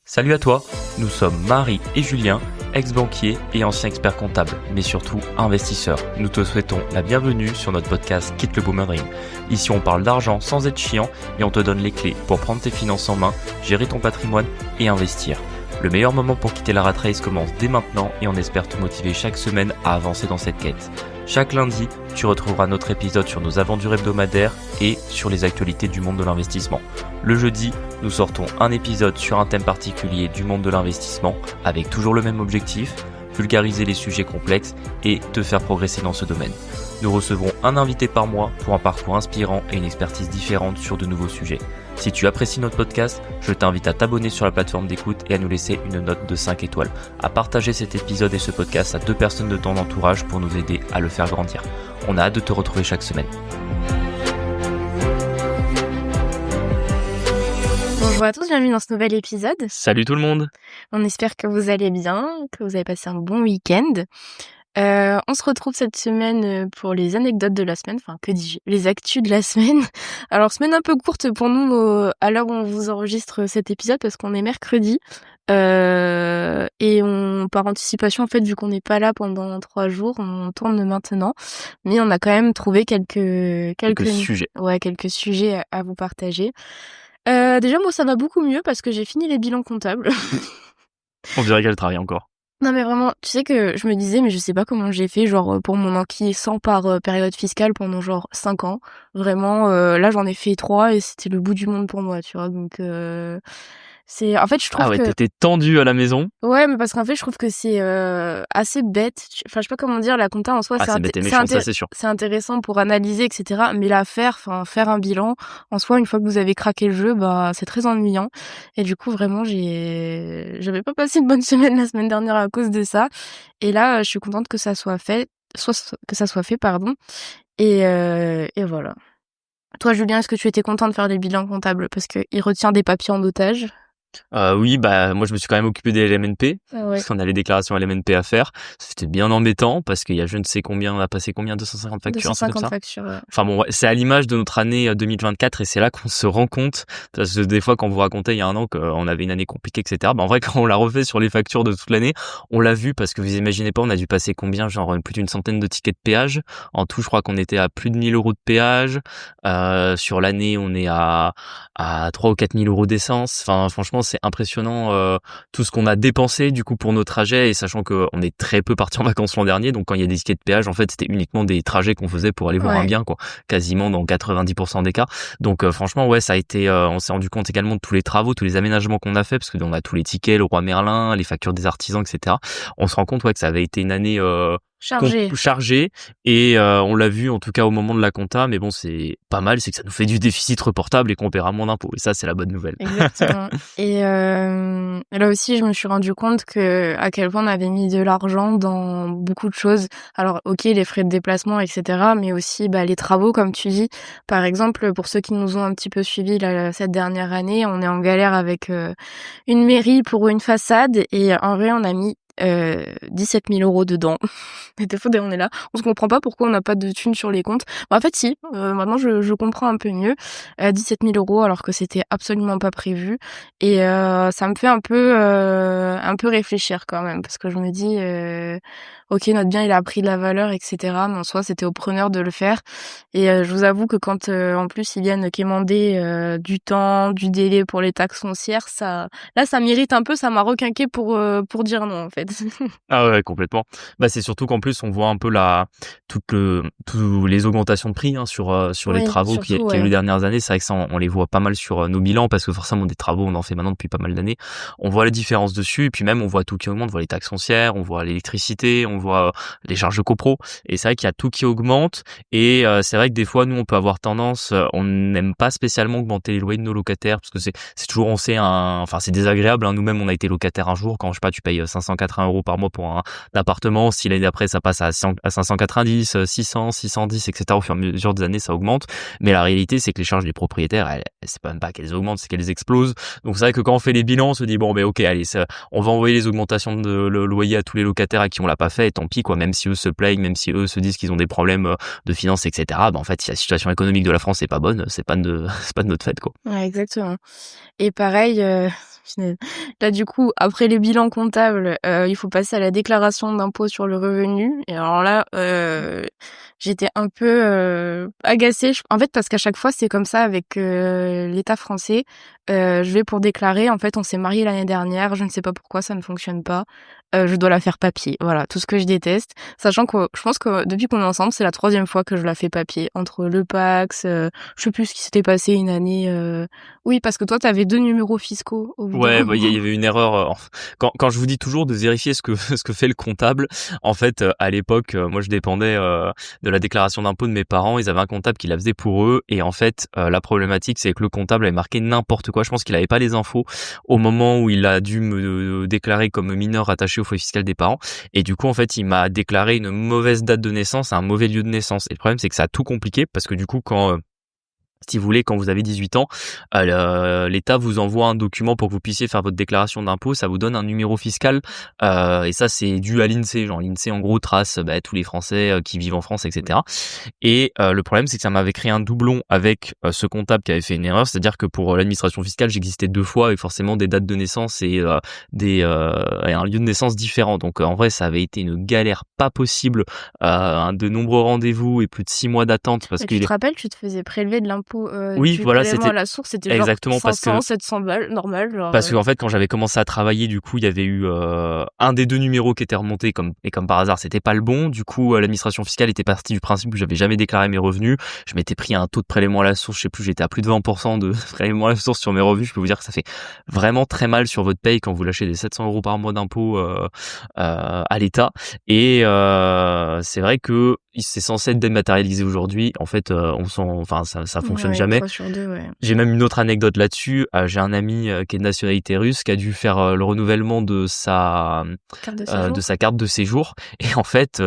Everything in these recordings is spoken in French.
Salut à toi, nous sommes Marie et Julien, ex-banquiers et anciens experts comptables, mais surtout investisseurs. Nous te souhaitons la bienvenue sur notre podcast Quitte le Boomer Dream. Ici on parle d'argent sans être chiant et on te donne les clés pour prendre tes finances en main, gérer ton patrimoine et investir. Le meilleur moment pour quitter la rat race commence dès maintenant et on espère te motiver chaque semaine à avancer dans cette quête. Chaque lundi, tu retrouveras notre épisode sur nos aventures hebdomadaires et sur les actualités du monde de l'investissement. Le jeudi, nous sortons un épisode sur un thème particulier du monde de l'investissement avec toujours le même objectif, vulgariser les sujets complexes et te faire progresser dans ce domaine. Nous recevrons un invité par mois pour un parcours inspirant et une expertise différente sur de nouveaux sujets. Si tu apprécies notre podcast, je t'invite à t'abonner sur la plateforme d'écoute et à nous laisser une note de 5 étoiles, à partager cet épisode et ce podcast à 2 personnes de ton entourage pour nous aider à le faire grandir. On a hâte de te retrouver chaque semaine. Bonjour à tous, bienvenue dans ce nouvel épisode. Salut tout le monde. On espère que vous allez bien, que vous avez passé un bon week-end. On se retrouve cette semaine pour les anecdotes de la semaine, enfin que dis-je, les actus de la semaine. Alors semaine un peu courte pour nous à l'heure où on vous enregistre cet épisode parce qu'on est mercredi et on par anticipation en fait vu qu'on n'est pas là pendant 3 jours, on tourne maintenant, mais on a quand même trouvé quelques sujets. Ouais, quelques sujets à vous partager. Déjà moi ça va beaucoup mieux parce que j'ai fini les bilans comptables. On dirait qu'elle travaille encore. Non mais vraiment, tu sais que je me disais mais je sais pas comment j'ai fait genre pour mon enquis 100 par période fiscale pendant genre 5 ans. Vraiment là j'en ai fait 3 et c'était le bout du monde pour moi, tu vois. Donc c'est en fait je trouve Ah ouais, que t'étais tendue à la maison. ouais, mais parce qu'en fait je trouve que c'est assez bête. Enfin je sais pas comment dire, la compta en soi c'est bête et méchant, ça c'est sûr. c'est intéressant pour analyser etc. Mais faire un bilan en soi une fois que vous avez craqué le jeu, bah c'est très ennuyant. Et du coup vraiment j'avais pas passé une bonne semaine la semaine dernière à cause de ça. Et là je suis contente que ça soit fait, pardon. Et voilà. Toi Julien, est-ce que tu étais content de faire les bilans comptables parce que il retient des papiers en otage? Oui, bah moi je me suis quand même occupé des LMNP Ah ouais. parce qu'on a les déclarations LMNP à faire. C'était bien embêtant parce qu'il y a je ne sais combien, on a passé combien, 250 factures, 250 factures. Ouais. Enfin bon, ouais, c'est à l'image de notre année 2024 et c'est là qu'on se rend compte parce que des fois quand vous racontez il y a un an qu'on avait une année compliquée etc. Bah en vrai quand on l'a refait sur les factures de toute l'année, on l'a vu parce que vous imaginez pas, on a dû passer combien, genre plus d'une centaine de tickets de péage. En tout, je crois qu'on était à plus de 1 000 € de péage. Sur l'année, on est à 3 ou 4 000 € d'essence. Enfin franchement c'est impressionnant tout ce qu'on a dépensé du coup pour nos trajets et sachant que on est très peu parti en vacances l'an dernier, donc quand il y a des tickets de péage en fait c'était uniquement des trajets qu'on faisait pour aller voir un bien quoi, quasiment dans 90% des cas. Donc franchement ouais ça a été on s'est rendu compte également de tous les travaux, tous les aménagements qu'on a fait parce que on a tous les tickets, le Roi Merlin, les factures des artisans etc. On se rend compte ouais que ça avait été une année chargé et on l'a vu en tout cas au moment de la compta, mais bon c'est pas mal, c'est que ça nous fait du déficit reportable et qu'on paiera moins d'impôts et ça c'est la bonne nouvelle. Exactement. Et là aussi je me suis rendu compte que à quel point on avait mis de l'argent dans beaucoup de choses. Alors ok les frais de déplacement etc. mais aussi les travaux comme tu dis. Par exemple pour ceux qui nous ont un petit peu suivis là, cette dernière année, on est en galère avec une mairie pour une façade et en vrai on a mis 17 000 € dedans. Et des fois, on est là, on se comprend pas pourquoi on n'a pas de thunes sur les comptes. En fait, si, maintenant je comprends un peu mieux. 17 000 € alors que c'était absolument pas prévu. Et ça me fait un peu réfléchir quand même, parce que je me dis, ok, notre bien il a pris de la valeur, etc. Mais en soi, c'était au preneur de le faire. Et je vous avoue que quand en plus ils viennent quémander du temps, du délai pour les taxes foncières, ça m'irrite un peu, ça m'a requinqué pour dire non en fait. Ah ouais, complètement. Bah c'est surtout qu'en plus on voit un peu toutes les augmentations de prix sur les travaux qu'il y a eu les dernières années. C'est vrai que ça on les voit pas mal sur nos bilans parce que forcément des travaux on en fait maintenant depuis pas mal d'années. On voit la différence dessus et puis même on voit tout qui augmente, on voit les taxes foncières, on voit l'électricité, on voit les charges de copro et c'est vrai qu'il y a tout qui augmente et c'est vrai que des fois nous on peut avoir tendance, on n'aime pas spécialement augmenter les loyers de nos locataires parce que c'est toujours c'est désagréable. Nous-mêmes on a été locataire un jour quand je sais pas tu payes 580 € par mois pour un appartement, si l'année d'après ça passe à 590, 600, 610 etc. Au fur et à mesure des années ça augmente, mais la réalité c'est que les charges des propriétaires c'est pas même pas qu'elles augmentent, c'est qu'elles explosent. Donc c'est vrai que quand on fait les bilans on se dit bon ok allez on va envoyer les augmentations de loyer à tous les locataires à qui on l'a pas fait et tant pis quoi, même si eux se plaignent, même si eux se disent qu'ils ont des problèmes de finances etc. En fait si la situation économique de la France est pas bonne, c'est pas de notre fait quoi. Ouais exactement. Et pareil Punaise. Là, du coup, après les bilans comptables, il faut passer à la déclaration d'impôt sur le revenu. Et alors là, j'étais un peu agacée. En fait, parce qu'à chaque fois, c'est comme ça avec l'État français. Je vais pour déclarer. En fait, on s'est marié l'année dernière. Je ne sais pas pourquoi ça ne fonctionne pas. Je dois la faire papier. Voilà, tout ce que je déteste. Sachant que je pense que depuis qu'on est ensemble, c'est la 3e fois que je la fais papier. Entre le Pacs, je sais plus ce qui s'était passé une année. Oui, parce que toi, t'avais 2 numéros fiscaux au bout d'un Ouais, bah, il moment. y avait une erreur. Quand je vous dis toujours de vérifier ce que ce que fait le comptable, en fait, à l'époque, moi, je dépendais de la déclaration d'impôt de mes parents. Ils avaient un comptable qui la faisait pour eux, et en fait, la problématique, c'est que le comptable avait marqué n'importe quoi. Je pense qu'il avait pas les infos au moment où il a dû me déclarer comme mineur attaché au foyer fiscal des parents, et du coup, en fait, il m'a déclaré une mauvaise date de naissance à un mauvais lieu de naissance. Et le problème, c'est que ça a tout compliqué parce que du coup, si vous voulez, quand vous avez 18 ans, l'État vous envoie un document pour que vous puissiez faire votre déclaration d'impôt. Ça vous donne un numéro fiscal, et ça, c'est dû à l'INSEE. Genre, l'INSEE, en gros, trace tous les Français qui vivent en France, etc. Et le problème, c'est que ça m'avait créé un doublon avec ce comptable qui avait fait une erreur. C'est-à-dire que pour l'administration fiscale, j'existais 2 fois, avec forcément des dates de naissance et et un lieu de naissance différent. Donc, en vrai, ça avait été une galère pas possible, de nombreux rendez-vous et plus de 6 mois d'attente parce Mais tu qu'il te est... rappelles, tu te faisais prélever de l'impôt, Oui, du voilà, prélèvement c'était à la source, c'était genre exactement 500, 700 balles, normal, genre, parce qu'en fait, quand j'avais commencé à travailler, du coup, il y avait eu un des 2 numéros qui était remonté, comme par hasard, c'était pas le bon. Du coup, l'administration fiscale était partie du principe que j'avais jamais déclaré mes revenus. Je m'étais pris un taux de prélèvement à la source, je sais plus, j'étais à plus de 20% de prélèvement à la source sur mes revenus. Je peux vous dire que ça fait vraiment très mal sur votre paye quand vous lâchez des 700 euros par mois d'impôts à l'État. Et c'est vrai que c'est censé être dématérialisé aujourd'hui. En fait, ça fonctionne ouais, une jamais. fois sur deux, ouais. J'ai même une autre anecdote là-dessus. J'ai un ami qui est de nationalité russe qui a dû faire le renouvellement de Carte de séjour? sa carte de séjour. Et en fait,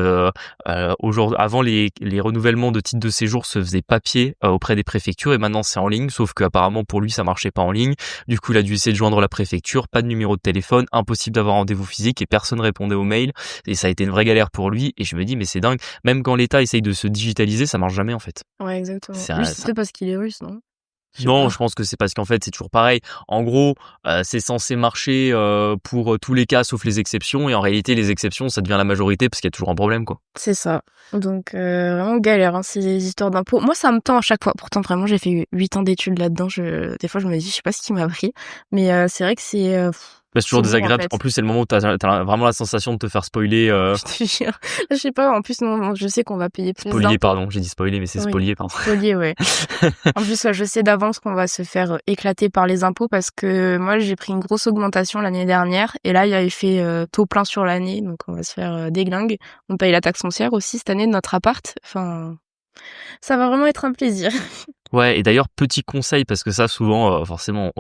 aujourd'hui, avant les renouvellements de titres de séjour se faisaient papier auprès des préfectures, et maintenant c'est en ligne. Sauf qu'apparemment pour lui ça marchait pas en ligne. Du coup, il a dû essayer de joindre la préfecture, pas de numéro de téléphone, impossible d'avoir rendez-vous physique et personne répondait aux mails. Et ça a été une vraie galère pour lui. Et je me dis mais c'est dingue. Même quand l'État essaye de se digitaliser, ça marche jamais en fait. Ouais, exactement. C'est Lui, un- c'est peut-être parce qu'il est russe, non? Je sais Non, pas. je pense que c'est parce qu'en fait, c'est toujours pareil. En gros, c'est censé marcher pour tous les cas sauf les exceptions, et en réalité, les exceptions, ça devient la majorité parce qu'il y a toujours un problème, quoi. C'est ça. Donc vraiment galère, hein, ces histoires d'impôts. Moi, ça me tend à chaque fois. Pourtant, vraiment, j'ai fait 8 ans d'études là-dedans. Des fois, je me dis, je sais pas ce qui m'a pris. Mais c'est vrai que Mais c'est c'est toujours long, en désagréable. fait. En plus, c'est le moment où t'as vraiment la sensation de te faire spoiler. Je te jure. Je sais pas, en plus, non, je sais qu'on va payer plus Spolier, d'impôts. pardon. J'ai dit spoiler, mais c'est Oui, spolier, pardon. spolier, ouais. En plus, je sais d'avance qu'on va se faire éclater par les impôts parce que moi, j'ai pris une grosse augmentation l'année dernière et là, il avait fait taux plein sur l'année, donc on va se faire déglingue. On paye la taxe foncière aussi cette année de notre appart. Enfin, ça va vraiment être un plaisir. Ouais, et d'ailleurs, petit conseil, parce que ça, souvent, forcément,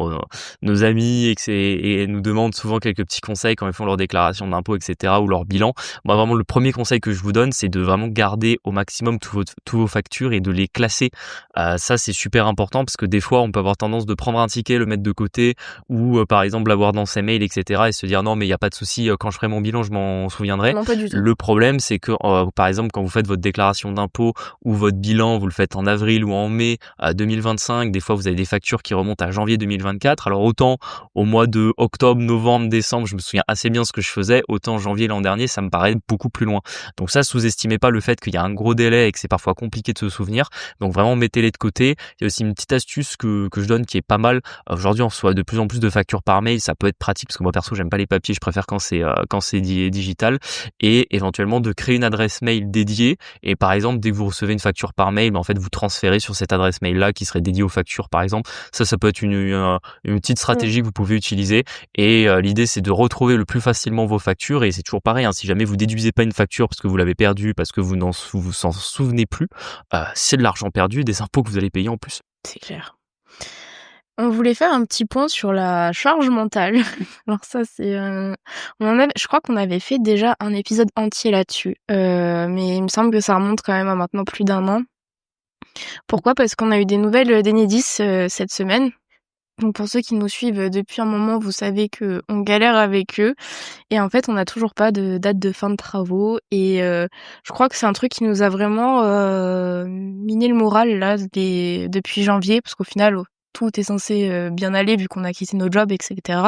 nos amis et nous demandent souvent quelques petits conseils quand ils font leur déclaration d'impôt, etc., ou leur bilan. Moi, vraiment, le premier conseil que je vous donne, c'est de vraiment garder au maximum tous vos factures et de les classer. Ça, c'est super important parce que des fois, on peut avoir tendance de prendre un ticket, le mettre de côté, ou par exemple, l'avoir dans ses mails, etc., et se dire non, mais il n'y a pas de souci, quand je ferai mon bilan, je m'en souviendrai. Non, pas du tout. Le problème, c'est que, par exemple, quand vous faites votre déclaration d'impôt ou votre bilan, vous le faites en avril ou en mai, 2025, des fois vous avez des factures qui remontent à janvier 2024. Alors autant au mois de octobre, novembre, décembre, je me souviens assez bien ce que je faisais, autant janvier l'an dernier, ça me paraît beaucoup plus loin. Donc ça, sous-estimez pas le fait qu'il y a un gros délai et que c'est parfois compliqué de se souvenir. Donc vraiment, mettez-les de côté. Il y a aussi une petite astuce que je donne qui est pas mal. Aujourd'hui, on reçoit de plus en plus de factures par mail. Ça peut être pratique parce que moi perso, j'aime pas les papiers. Je préfère quand c'est digital. Et éventuellement de créer une adresse mail dédiée. Et par exemple, dès que vous recevez une facture par mail, en fait, vous transférez sur cette adresse mail là qui serait dédiée aux factures, par exemple. Ça peut être une petite stratégie que vous pouvez utiliser. Et l'idée, c'est de retrouver le plus facilement vos factures. Et c'est toujours pareil, hein, si jamais vous déduisez pas une facture parce que vous l'avez perdue, parce que vous vous en souvenez plus, c'est de l'argent perdu et des impôts que vous allez payer en plus. C'est clair. On voulait faire un petit point sur la charge mentale. Alors ça, je crois qu'on avait fait déjà un épisode entier là-dessus, mais il me semble que ça remonte quand même à maintenant plus d'1 an. Pourquoi? Parce qu'on a eu des nouvelles d'Enedis cette semaine. Donc pour ceux qui nous suivent depuis un moment, vous savez que on galère avec eux et en fait, on n'a toujours pas de date de fin de travaux et je crois que c'est un truc qui nous a vraiment miné le moral là depuis janvier parce qu'au final tout est censé bien aller vu qu'on a quitté nos jobs, etc.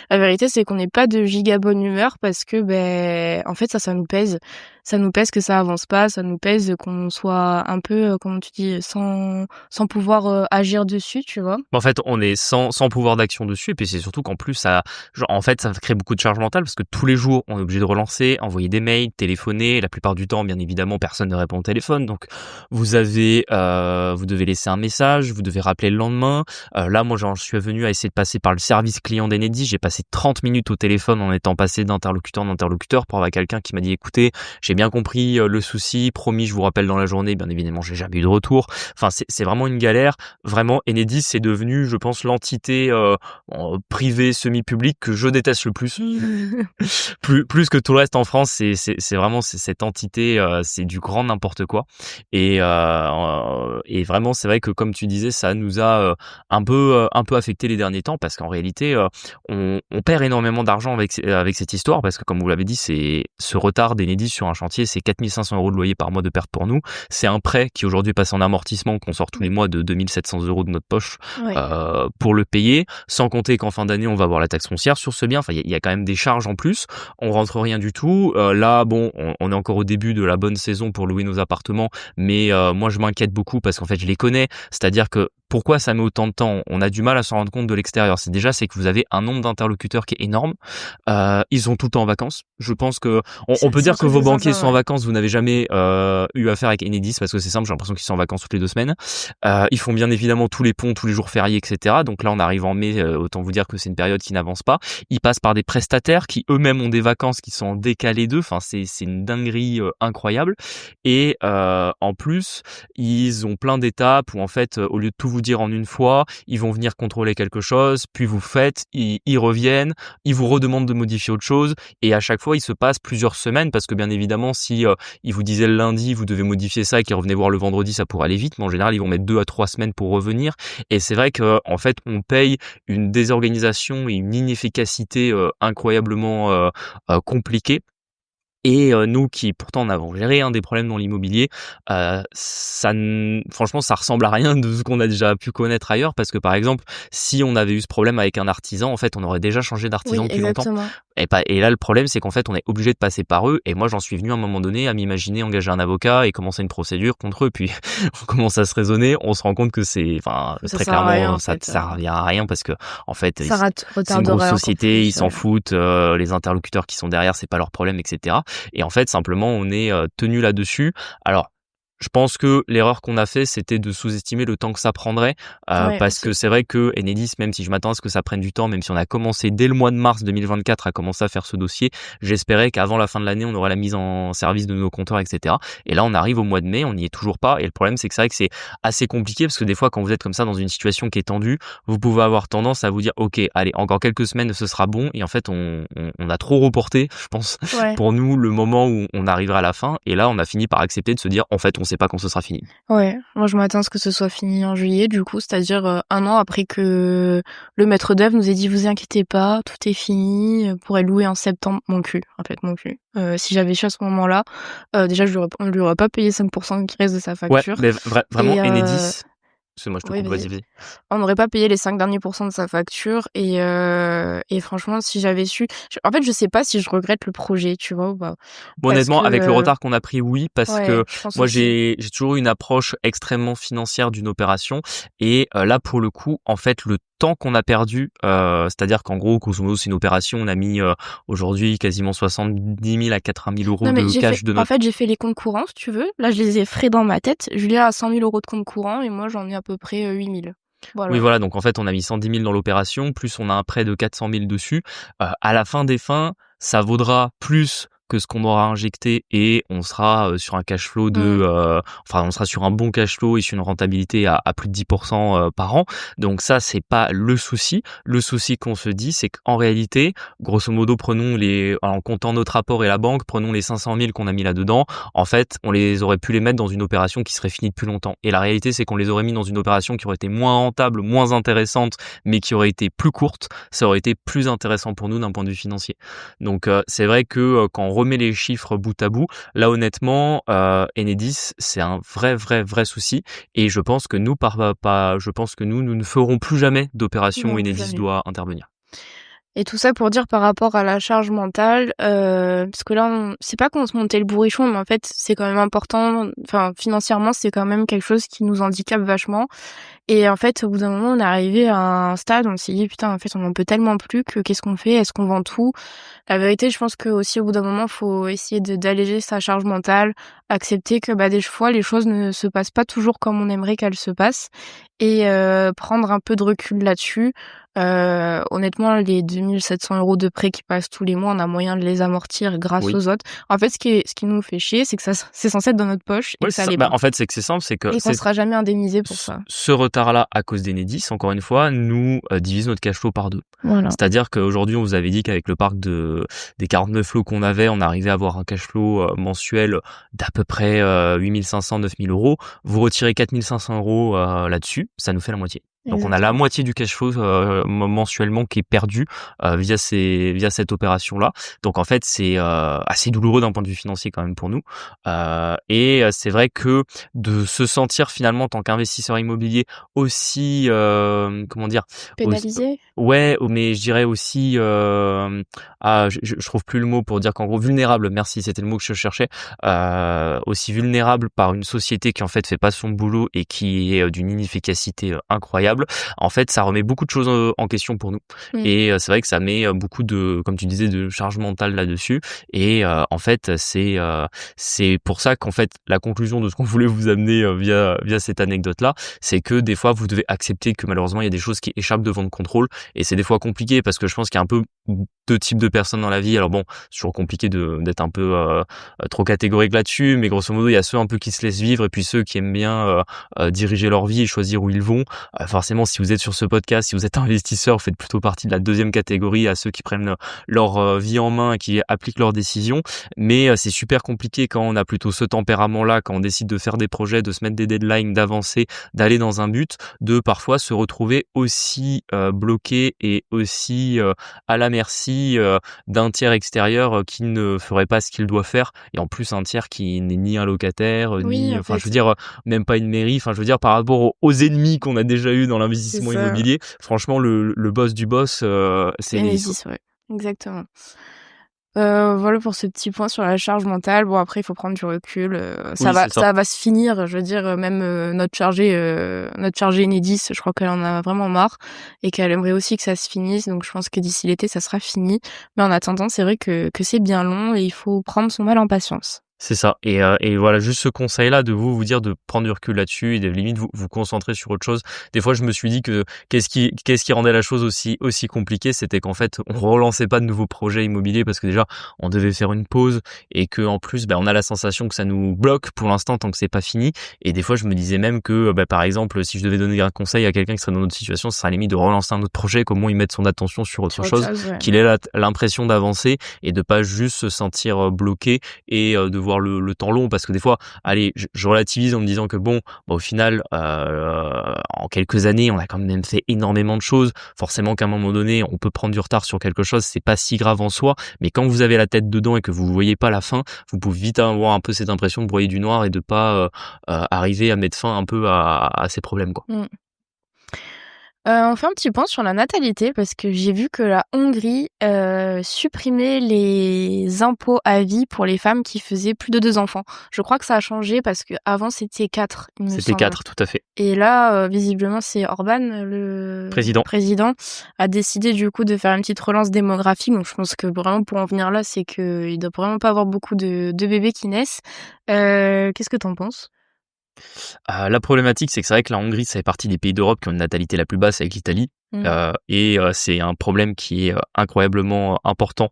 La vérité, c'est qu'on n'est pas de giga bonne humeur parce que, en fait, ça nous pèse. Ça nous pèse que ça avance pas, ça nous pèse qu'on soit un peu, comment tu dis, sans pouvoir agir dessus, tu vois. En fait, on est sans pouvoir d'action dessus, et puis c'est surtout qu'en plus ça, en fait, ça crée beaucoup de charge mentale parce que tous les jours, on est obligé de relancer, envoyer des mails, téléphoner. La plupart du temps, bien évidemment, personne ne répond au téléphone, donc vous devez laisser un message, vous devez rappeler le lendemain. Là, moi, j'en suis venu à essayer de passer par le service client d'Enedis. J'ai passé 30 minutes au téléphone en étant passé d'interlocuteur en interlocuteur pour avoir quelqu'un qui m'a dit, écoutez, j'ai bien compris le souci, promis, je vous rappelle dans la journée. Bien évidemment, j'ai jamais eu de retour. Enfin, c'est vraiment une galère. Vraiment, Enedis, c'est devenu, je pense, l'entité privée semi-publique que je déteste le plus. plus que tout le reste en France, c'est vraiment cette entité, c'est du grand n'importe quoi. Et vraiment, c'est vrai que comme tu disais, ça nous a un peu affecté les derniers temps parce qu'en réalité, on perd énormément d'argent avec cette histoire parce que comme vous l'avez dit, c'est ce retard d'Enedis sur un chantier, c'est 4 500 € de loyer par mois de perte pour nous. C'est un prêt qui aujourd'hui passe en amortissement qu'on sort tous les mois de 2 700 € de notre poche pour le payer, sans compter qu'en fin d'année, on va avoir la taxe foncière sur ce bien. Enfin, il y a quand même des charges en plus. On rentre rien du tout. Là, bon, on est encore au début de la bonne saison pour louer nos appartements, mais moi, je m'inquiète beaucoup parce qu'en fait, je les connais. C'est-à-dire que pourquoi ça met autant de temps? On a du mal à s'en rendre compte de l'extérieur. C'est que vous avez un nombre d'interlocuteurs qui est énorme. Ils sont tout le temps en vacances. Je pense que on peut dire que vos banquiers sont en vacances. Vous n'avez jamais eu affaire avec Enedis parce que c'est simple. J'ai l'impression qu'ils sont en vacances toutes les 2 semaines. Ils font bien évidemment tous les ponts, tous les jours fériés, etc. Donc là, on arrive en mai. Autant vous dire que c'est une période qui n'avance pas. Ils passent par des prestataires qui eux-mêmes ont des vacances qui sont décalées d'eux. Enfin, c'est une dinguerie incroyable. Et en plus, ils ont plein d'étapes où en fait, au lieu de tout vous dire en une fois, ils vont venir contrôler quelque chose, puis vous faites, ils reviennent, ils vous redemandent de modifier autre chose, et à chaque fois, il se passe plusieurs semaines, parce que bien évidemment, si ils vous disaient le lundi, vous devez modifier ça, et qu'ils revenaient voir le vendredi, ça pourrait aller vite, mais en général, ils vont mettre 2 à 3 semaines pour revenir, et c'est vrai que en fait, on paye une désorganisation et une inefficacité incroyablement compliquée. Et nous qui pourtant n'avons géré des problèmes dans l'immobilier, franchement ça ressemble à rien de ce qu'on a déjà pu connaître ailleurs parce que par exemple si on avait eu ce problème avec un artisan, en fait on aurait déjà changé d'artisan depuis longtemps. Et là le problème c'est qu'en fait on est obligé de passer par eux et moi j'en suis venu à un moment donné à m'imaginer engager un avocat et commencer une procédure contre eux, puis on commence à se raisonner, on se rend compte que très clairement ça revient à rien parce que en fait c'est une grosse société, ils s'en foutent, les interlocuteurs qui sont derrière c'est pas leur problème, etc. Et en fait, simplement, on est tenu là-dessus. Alors, je pense que l'erreur qu'on a fait, c'était de sous-estimer le temps que ça prendrait, parce que c'est vrai que Enedis, même si je m'attends à ce que ça prenne du temps, même si on a commencé dès le mois de mars 2024 à commencer à faire ce dossier, j'espérais qu'avant la fin de l'année, on aurait la mise en service de nos compteurs, etc. Et là, on arrive au mois de mai, on n'y est toujours pas. Et le problème, c'est que c'est vrai que c'est assez compliqué parce que des fois, quand vous êtes comme ça dans une situation qui est tendue, vous pouvez avoir tendance à vous dire, OK, allez, encore quelques semaines, ce sera bon. Et en fait, on a trop reporté, je pense, pour nous, le moment où on arrivera à la fin. Et là, on a fini par accepter de se dire, en fait, on sait pas quand ce sera fini. Ouais, moi je m'attends à ce que ce soit fini en juillet, du coup, c'est-à-dire 1 an après que le maître d'œuvre nous ait dit vous inquiétez pas, tout est fini, pourrait louer en septembre. Mon cul, en fait, mon cul. Si j'avais su à ce moment-là, déjà on lui aurait pas payé 5% qui reste de sa facture. Ouais, mais vraiment, Enedis. Excuse-moi, je te coupe, vas-y. On n'aurait pas payé les 5 derniers pourcents de sa facture et franchement, si j'avais su... En fait, je sais pas si je regrette le projet, tu vois, ou pas. Bon, honnêtement, avec le retard qu'on a pris, oui, parce que moi, aussi. j'ai toujours eu une approche extrêmement financière d'une opération et là, pour le coup, en fait, le temps qu'on a perdu, c'est-à-dire qu'en gros, grosso modo, c'est une opération, on a mis aujourd'hui quasiment 70 000 à 80 000 € de cash de notre... En fait, j'ai fait les comptes courants, si tu veux. Là, je les ai frais dans ma tête. Julien a 100 000 € de compte courant et moi, j'en ai à peu près 8 000. Voilà. Oui, voilà. Donc, en fait, on a mis 110 000 dans l'opération, plus on a un prêt de 400 000 dessus. À la fin des fins, ça vaudra plus que ce qu'on aura injecté et on sera sur un cash flow on sera sur un bon cash flow et sur une rentabilité à plus de 10% par an. Donc ça, c'est pas le souci. Le souci qu'on se dit, c'est qu'en réalité, grosso modo, en comptant notre apport et la banque, prenons les 500 000 qu'on a mis là-dedans. En fait, on les aurait pu les mettre dans une opération qui serait finie depuis longtemps. Et la réalité, c'est qu'on les aurait mis dans une opération qui aurait été moins rentable, moins intéressante, mais qui aurait été plus courte. Ça aurait été plus intéressant pour nous d'un point de vue financier. Donc c'est vrai que quand on remet les chiffres bout à bout, là honnêtement, Enedis, c'est un vrai souci. Et je pense que nous, nous ne ferons plus jamais d'opération où Non, plus Enedis jamais. doit intervenir. Et tout ça pour dire par rapport à la charge mentale, parce que là, c'est pas qu'on se montait le bourrichon, mais en fait, c'est quand même important. Enfin, financièrement, c'est quand même quelque chose qui nous handicape vachement. Et en fait, au bout d'un moment, on est arrivé à un stade où on s'est dit, putain, en fait, on en peut tellement plus que qu'est-ce qu'on fait? Est-ce qu'on vend tout? La vérité, je pense que aussi au bout d'un moment, faut essayer d'alléger sa charge mentale, accepter que des fois, les choses ne se passent pas toujours comme on aimerait qu'elles se passent, et prendre un peu de recul là-dessus. Honnêtement, les 2 700 € de prêts qui passent tous les mois, on a moyen de les amortir grâce Oui. aux autres. En fait, ce qui nous fait chier, c'est que c'est censé être dans notre poche et Oui, que c'est ça ça. l'est pas. En fait, c'est que c'est simple, c'est que Et qu'on sera jamais indemnisé pour ça. ce retard-là, à cause d'Enedis, encore une fois, nous divise notre cash flow par 2. Voilà. C'est-à-dire qu'aujourd'hui, on vous avait dit qu'avec le parc des 49 lots qu'on avait, on arrivait à avoir un cash flow mensuel d'à peu près 8 500, 9 000 €. Vous retirez 4 500 € là-dessus, ça nous fait la moitié. Donc on a la moitié du cash flow mensuellement qui est perdu via cette opération-là. Donc en fait, c'est assez douloureux d'un point de vue financier quand même pour nous. Et c'est vrai que de se sentir finalement en tant qu'investisseur immobilier aussi Pénalisé? ouais, mais je dirais aussi je trouve plus le mot pour dire qu'en gros vulnérable, merci, c'était le mot que je cherchais, aussi vulnérable par une société qui en fait fait pas son boulot et qui est d'une inefficacité incroyable. En fait, ça remet beaucoup de choses en question pour nous. Et c'est vrai que ça met beaucoup de, comme tu disais, de charge mentale là-dessus. Et en fait, c'est pour ça qu'en fait, la conclusion de ce qu'on voulait vous amener via cette anecdote-là, c'est que des fois, vous devez accepter que malheureusement, il y a des choses qui échappent de votre contrôle. Et c'est des fois compliqué parce que je pense qu'il y a un peu deux types de personnes dans la vie. Alors bon, c'est toujours compliqué d'être un peu trop catégorique là-dessus, mais grosso modo, il y a ceux un peu qui se laissent vivre et puis ceux qui aiment bien diriger leur vie et choisir où ils vont. Forcément, si vous êtes sur ce podcast, si vous êtes investisseur, vous faites plutôt partie de la deuxième catégorie, à ceux qui prennent leur vie en main et qui appliquent leurs décisions. Mais c'est super compliqué quand on a plutôt ce tempérament-là, quand on décide de faire des projets, de se mettre des deadlines, d'avancer, d'aller dans un but, de parfois se retrouver aussi bloqué et aussi à la merci d'un tiers extérieur qui ne ferait pas ce qu'il doit faire, et en plus un tiers qui n'est ni un locataire, ni, enfin je veux dire, même pas une mairie, enfin je veux dire par rapport aux ennemis qu'on a déjà eu dans l'investissement immobilier, franchement le boss du boss, c'est Enedis. Ouais, exactement. Voilà pour ce petit point sur la charge mentale. Bon, après, il faut prendre du recul. Ça va se finir. Je veux dire, même notre chargée Enedis, je crois qu'elle en a vraiment marre et qu'elle aimerait aussi que ça se finisse. Donc, je pense que d'ici l'été, ça sera fini. Mais en attendant, c'est vrai que c'est bien long et il faut prendre son mal en patience. C'est ça. Et voilà, juste ce conseil-là de vous dire de prendre du recul là-dessus et de limite vous concentrer sur autre chose. Des fois, je me suis dit que qu'est-ce qui rendait la chose aussi compliquée, c'était qu'en fait, on relançait pas de nouveaux projets immobiliers parce que déjà, on devait faire une pause et que en plus, on a la sensation que ça nous bloque pour l'instant tant que c'est pas fini. Et des fois, je me disais même que, par exemple, si je devais donner un conseil à quelqu'un qui serait dans notre situation, ce serait limite de relancer un autre projet, comment y mettre son attention sur autre chose, qu'il ait l'impression d'avancer et de pas juste se sentir bloqué et de voir le temps long, parce que des fois, allez, je relativise en me disant que au final, en quelques années, on a quand même fait énormément de choses. Forcément qu'à un moment donné, on peut prendre du retard sur quelque chose, c'est pas si grave en soi, mais quand vous avez la tête dedans et que vous voyez pas la fin, vous pouvez vite avoir un peu cette impression de broyer du noir et de pas arriver à mettre fin un peu à ces problèmes, quoi. On fait un petit point sur la natalité parce que j'ai vu que la Hongrie supprimait les impôts à vie pour les femmes qui faisaient plus de 2 enfants. Je crois que ça a changé parce qu'avant c'était 4, il me semble. C'était 4, tout à fait. Et là, visiblement, c'est Orban, le président, a décidé du coup de faire une petite relance démographique. Donc je pense que vraiment pour en venir là, c'est qu'il doit vraiment pas avoir beaucoup de bébés qui naissent. Qu'est-ce que t'en penses ? La problématique, c'est que c'est vrai que la Hongrie, ça fait partie des pays d'Europe qui ont une natalité la plus basse avec l'Italie. Et c'est un problème qui est incroyablement important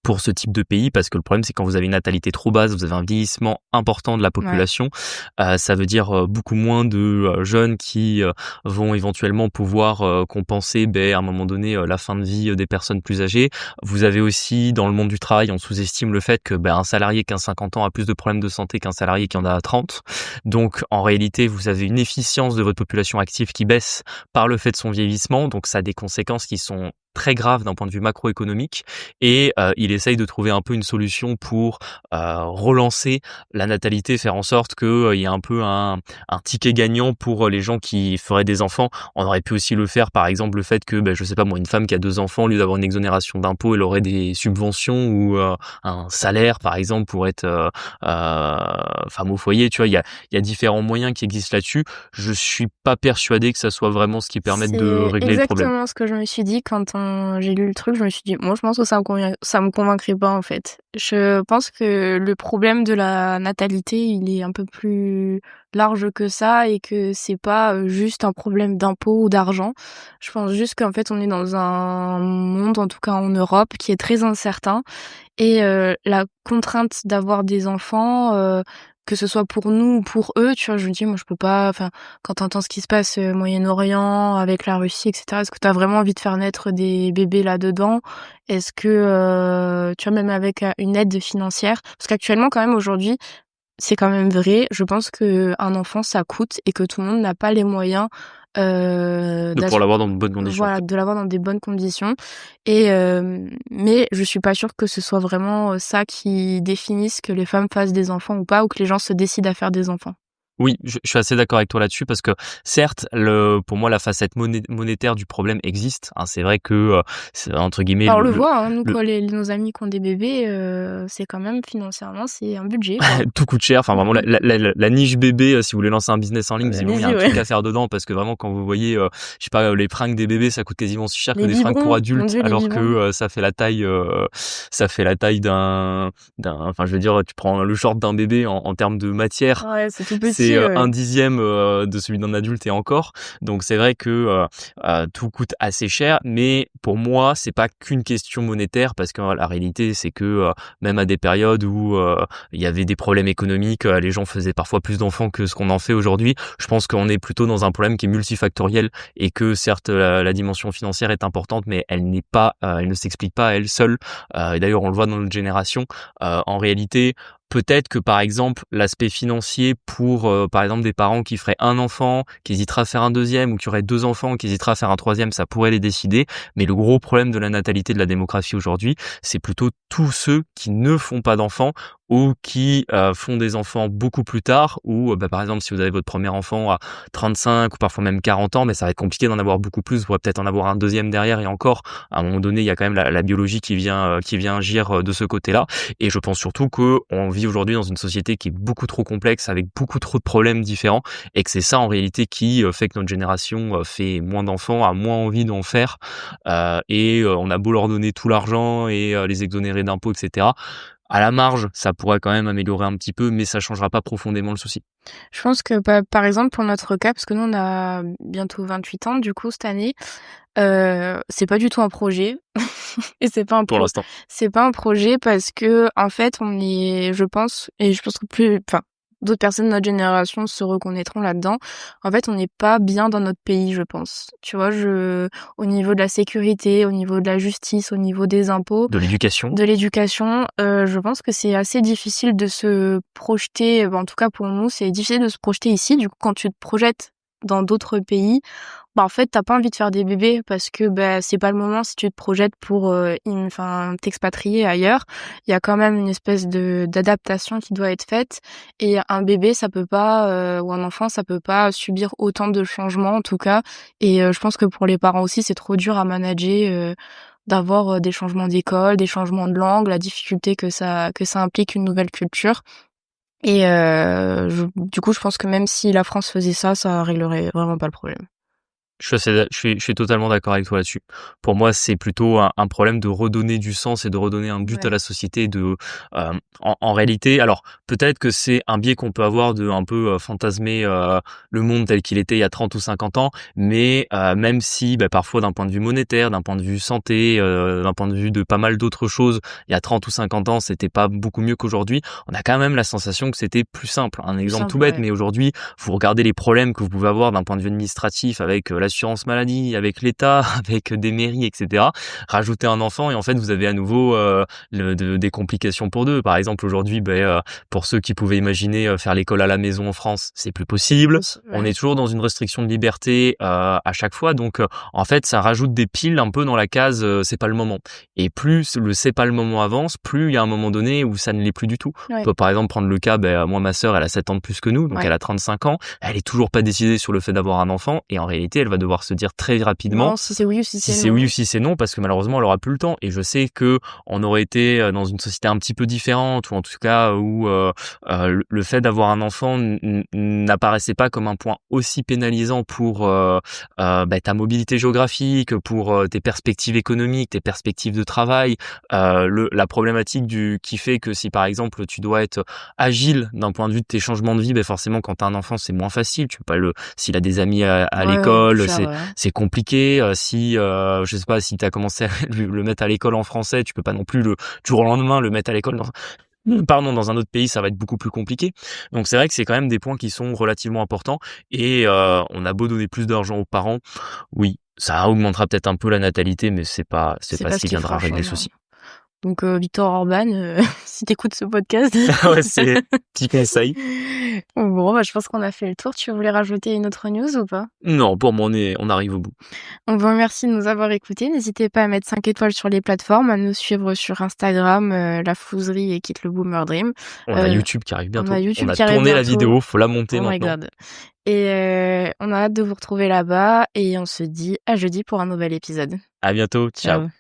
pour ce type de pays, parce que le problème c'est quand vous avez une natalité trop basse, vous avez un vieillissement important de la population, ça veut dire beaucoup moins de jeunes qui vont éventuellement pouvoir compenser à un moment donné la fin de vie des personnes plus âgées. Vous avez aussi dans le monde du travail, on sous-estime le fait que un salarié qui a 50 ans a plus de problèmes de santé qu'un salarié qui en a 30. Donc en réalité, vous avez une efficience de votre population active qui baisse par le fait de son vieillissement, donc ça a des conséquences qui sont très graves d'un point de vue macroéconomique, et il il essaye de trouver un peu une solution pour relancer la natalité, faire en sorte que il y ait un peu un ticket gagnant pour les gens qui feraient des enfants. On aurait pu aussi le faire, par exemple, le fait que, je sais pas moi, une femme qui a 2 enfants, au lieu d'avoir une exonération d'impôts, elle aurait des subventions ou un salaire, par exemple, pour être femme au foyer. Tu vois, il y a différents moyens qui existent là-dessus. Je suis pas persuadé que ça soit vraiment ce qui permette de C'est régler le problème. exactement ce que je me suis dit quand j'ai lu le truc. Je me suis dit, moi, je pense que ça me convaincrait pas, en fait. Je pense que le problème de la natalité, il est un peu plus large que ça et que c'est pas juste un problème d'impôt ou d'argent. Je pense juste qu'en fait, on est dans un monde, en tout cas en Europe, qui est très incertain et la contrainte d'avoir des enfants, que ce soit pour nous ou pour eux, tu vois, je me dis, moi, je peux pas, enfin, quand t'entends ce qui se passe au Moyen-Orient, avec la Russie, etc., est-ce que t'as vraiment envie de faire naître des bébés là-dedans? Est-ce que, tu vois, même avec une aide financière, parce qu'actuellement, quand même, aujourd'hui, c'est quand même vrai, je pense que un enfant, ça coûte et que tout le monde n'a pas les moyens De pouvoir l'avoir dans de bonnes conditions. voilà, de l'avoir dans des bonnes conditions. Et mais je suis pas sûre que ce soit vraiment ça qui définisse que les femmes fassent des enfants ou pas, ou que les gens se décident à faire des enfants. Oui, je suis assez d'accord avec toi là-dessus parce que certes, pour moi, la facette monétaire du problème existe. Hein, c'est vrai que c'est entre guillemets Bah, on le voit, hein, nous, le quoi, nos amis qui ont des bébés, c'est quand même financièrement, c'est un budget, quoi. tout coûte cher. Enfin, vraiment, la niche bébé, si vous voulez lancer un business en ligne, visiblement, il y a un Allez-y, truc à faire dedans parce que vraiment, quand vous voyez, je sais pas, les fringues des bébés, ça coûte quasiment aussi cher que Les des fringues pour biberons, mon adultes, Dieu, les alors biberons. que ça fait la taille enfin, je veux dire, tu prends le short d'un bébé en termes de matière. Ouais, c'est tout petit, C'est ouais. 1/10 de celui d'un adulte et encore. Donc c'est vrai que tout coûte assez cher, mais pour moi, c'est pas qu'une question monétaire parce que la réalité, c'est que même à des périodes où il y avait des problèmes économiques, les gens faisaient parfois plus d'enfants que ce qu'on en fait aujourd'hui. Je pense qu'on est plutôt dans un problème qui est multifactoriel et que certes la dimension financière est importante, mais elle ne s'explique pas à elle seule. Et d'ailleurs, on le voit dans notre génération. En réalité, peut-être que par exemple l'aspect financier pour par exemple des parents qui feraient un enfant, qui hésiteraient à faire un deuxième, ou qui auraient 2 enfants, qui hésiteraient à faire un troisième, ça pourrait les décider. Mais le gros problème de la natalité, de la démographie aujourd'hui, c'est plutôt tous ceux qui ne font pas d'enfants ou qui font des enfants beaucoup plus tard, ou par exemple si vous avez votre premier enfant à 35 ou parfois même 40 ans, mais ça va être compliqué d'en avoir beaucoup plus, vous pourrez peut-être en avoir un deuxième derrière, et encore à un moment donné il y a quand même la biologie qui vient agir de ce côté-là. Et je pense surtout que on vit aujourd'hui dans une société qui est beaucoup trop complexe, avec beaucoup trop de problèmes différents, et que c'est ça en réalité qui fait que notre génération fait moins d'enfants, a moins envie d'en faire, et on a beau leur donner tout l'argent et les exonérer d'impôts, etc. À la marge, ça pourrait quand même améliorer un petit peu, mais ça changera pas profondément le souci. Je pense que, par exemple, pour notre cas, parce que nous, on a bientôt 28 ans, du coup, cette année, c'est pas du tout un projet. Et Pour l'instant. c'est pas un projet parce que, en fait, je pense que d'autres personnes de notre génération se reconnaîtront là-dedans. En fait, on n'est pas bien dans notre pays, je pense. Tu vois, au niveau de la sécurité, au niveau de la justice, au niveau des impôts, De l'éducation. je pense que c'est assez difficile de se projeter. En tout cas, pour nous, c'est difficile de se projeter ici. Du coup, quand tu te projettes dans d'autres pays, en fait, t'as pas envie de faire des bébés parce que c'est pas le moment si tu te projettes pour t'expatrier ailleurs. Il y a quand même une espèce d'adaptation qui doit être faite, et un bébé, ça peut pas ou un enfant, ça peut pas subir autant de changements en tout cas. Et je pense que pour les parents aussi, c'est trop dur à manager, d'avoir des changements d'école, des changements de langue, la difficulté que ça implique une nouvelle culture. Et du coup, je pense que même si la France faisait ça, ça réglerait vraiment pas le problème. Je suis totalement d'accord avec toi là-dessus. Pour moi, c'est plutôt un problème de redonner du sens et de redonner un but à la société. En réalité, alors peut-être que c'est un biais qu'on peut avoir de un peu fantasmer le monde tel qu'il était il y a 30 ou 50 ans, mais même si parfois d'un point de vue monétaire, d'un point de vue santé, d'un point de vue de pas mal d'autres choses, il y a 30 ou 50 ans, c'était pas beaucoup mieux qu'aujourd'hui, on a quand même la sensation que c'était plus simple. Un exemple tout bête, mais aujourd'hui, vous regardez les problèmes que vous pouvez avoir d'un point de vue administratif avec la l'assurance maladie, avec l'État, avec des mairies, etc. Rajoutez un enfant et en fait vous avez à nouveau des complications pour deux. Par exemple aujourd'hui, pour ceux qui pouvaient imaginer faire l'école à la maison en France, c'est plus possible. On est toujours dans une restriction de liberté à chaque fois, donc en fait ça rajoute des piles un peu dans la case c'est pas le moment. Et plus le c'est pas le moment avance, plus il y a un moment donné où ça ne l'est plus du tout. On peut par exemple prendre le cas, moi ma sœur elle a 7 ans de plus que nous, donc elle a 35 ans, elle est toujours pas décidée sur le fait d'avoir un enfant et en réalité elle va devoir se dire très rapidement si c'est oui ou si c'est non. Si c'est oui ou si c'est non, parce que malheureusement elle aura plus le temps. Et je sais que on aurait été dans une société un petit peu différente, ou en tout cas où le fait d'avoir un enfant n'apparaissait pas comme un point aussi pénalisant pour ta mobilité géographique, pour tes perspectives économiques, tes perspectives de travail, la problématique qui fait que si par exemple tu dois être agile d'un point de vue de tes changements de vie, forcément quand t'as un enfant c'est moins facile. Tu peux pas s'il a des amis à l'école, c'est compliqué. Si je sais pas, si t'as commencé à le mettre à l'école en français, tu peux pas non plus du jour au lendemain le mettre à l'école dans un autre pays, ça va être beaucoup plus compliqué. Donc c'est vrai que c'est quand même des points qui sont relativement importants et on a beau donner plus d'argent aux parents, oui, ça augmentera peut-être un peu la natalité, mais c'est pas ce qui viendra régler le souci. Donc Victor Orban, si t'écoutes ce podcast. Ouais, c'est petit conseil. Bon, je pense qu'on a fait le tour. Tu voulais rajouter une autre news ou pas? Non, pour moi on arrive au bout. On vous remercie de nous avoir écoutés. N'hésitez pas à mettre 5 étoiles sur les plateformes, à nous suivre sur Instagram, La Flouserie et Quitte le Boomer Dream. On a YouTube qui arrive bientôt. On a tourné la vidéo, faut la monter maintenant. My God. Et on a hâte de vous retrouver là-bas et on se dit à jeudi pour un nouvel épisode. À bientôt, ciao.